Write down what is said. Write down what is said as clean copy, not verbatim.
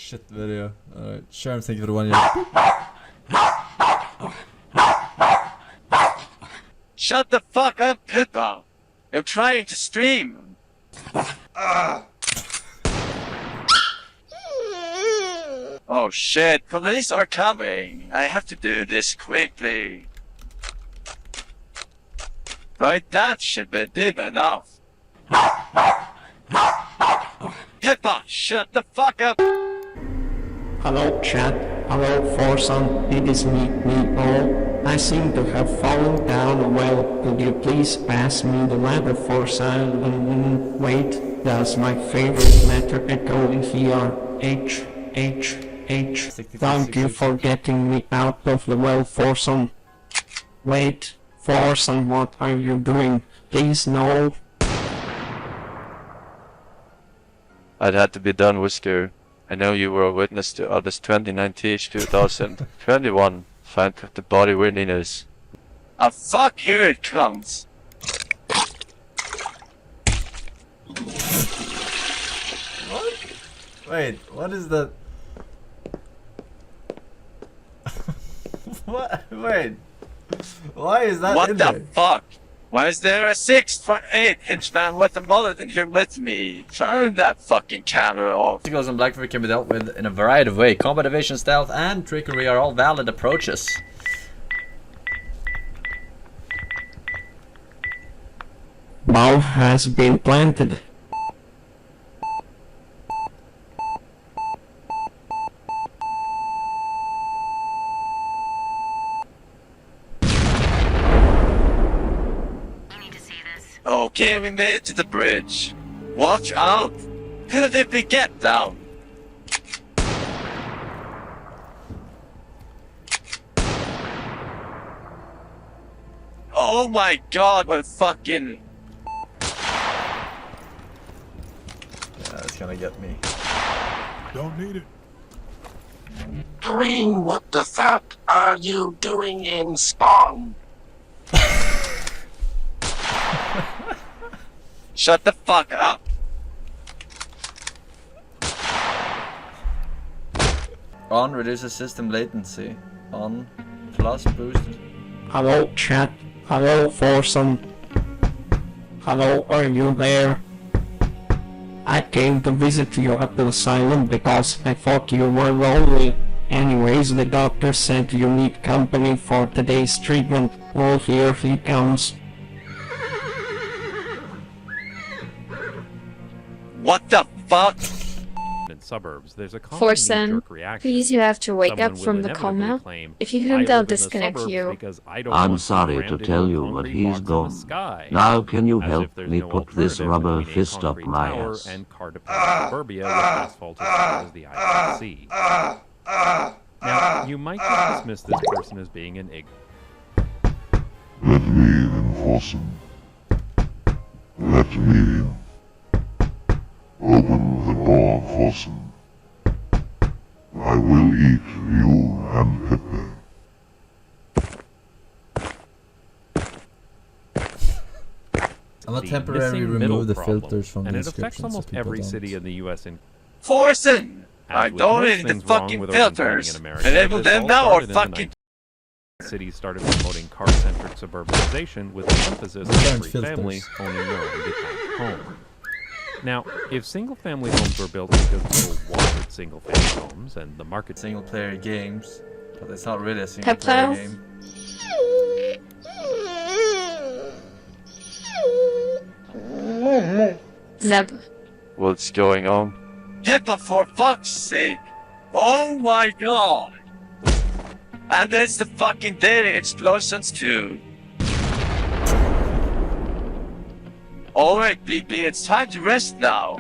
shit video. Alright, Sherm, thank you for the 1 year. Shut the fuck up, Pippa! I'm trying to stream! Oh shit, police are coming! I have to do this quickly. Right, that should be deep enough. Pippa, shut the fuck up! Hello chat, hello Forsen, it is me, I seem to have fallen down a well. Could you please pass me the ladder, Forsen? Wait, does my favorite letter echo in here? H. Thank you for getting me out of the well, Forsen. Wait, Forsen, what are you doing? Please no. I'd had to be done, Whisker. I know you were a witness to August 29th, 2021. Find the body worthiness. Ah, fuck, here it comes. What? Wait, what is that? What? Wait. Why is that What in the there? fuck? Why is there a 6'8" man with a mullet in here with me? Turn that fucking camera off. Obstacles on Blackfire can be dealt with in a variety of ways. Combat, evasion, stealth, and trickery are all valid approaches. Bomb has been planted. Okay, we made it to the bridge. Watch out! How did we get down? Oh my god, what fucking... Yeah, it's gonna get me. Don't need it. Green, what the fuck are you doing in spawn? Shut the fuck up! On, reduces system latency. On, plus boost. Hello chat, hello Forsen. Hello, are you there? I came to visit you at the asylum because I thought you were lonely. Anyways, the doctor said you need company for today's treatment. Well, here he comes. What the fuck? In suburbs, there's a common Forsen, knee-jerk reaction. please you have to wake Someone up will from the inevitably coma. claim, If you "I don't, live they'll in the disconnect suburbs you. because I don't I'm want sorry to crammed tell into you, a but concrete he's box in the gone. sky." Now can you As help if there's me no put this alternative rubber between a fist up concrete my tower ass? and car-dependent suburbia with asphalt as far as the eye can see. Now, you might just dismiss this person as being an Let me in, Forsen. Let me in. Open the door, Forsen. I will eat you and Pippa. I'm gonna the temporarily missing middle remove the problem, filters from and the it affects description so almost people every don't. city in the U.S. in Forsen! I As with don't most need the things wrong fucking with urban planning filters. in America, Enable this them all now or started in the fucking... cities started promoting car-centric suburbanization with an emphasis on every family owning their own detached home. Now, if single-family homes were built because people wanted single-family homes and the market Single player games, but it's not really a single player Peppa? game. Zeb. What's going on? Pippa, for fuck's sake! Oh my god! And there's the fucking daily explosions too. Alright, BB, it's time to rest now.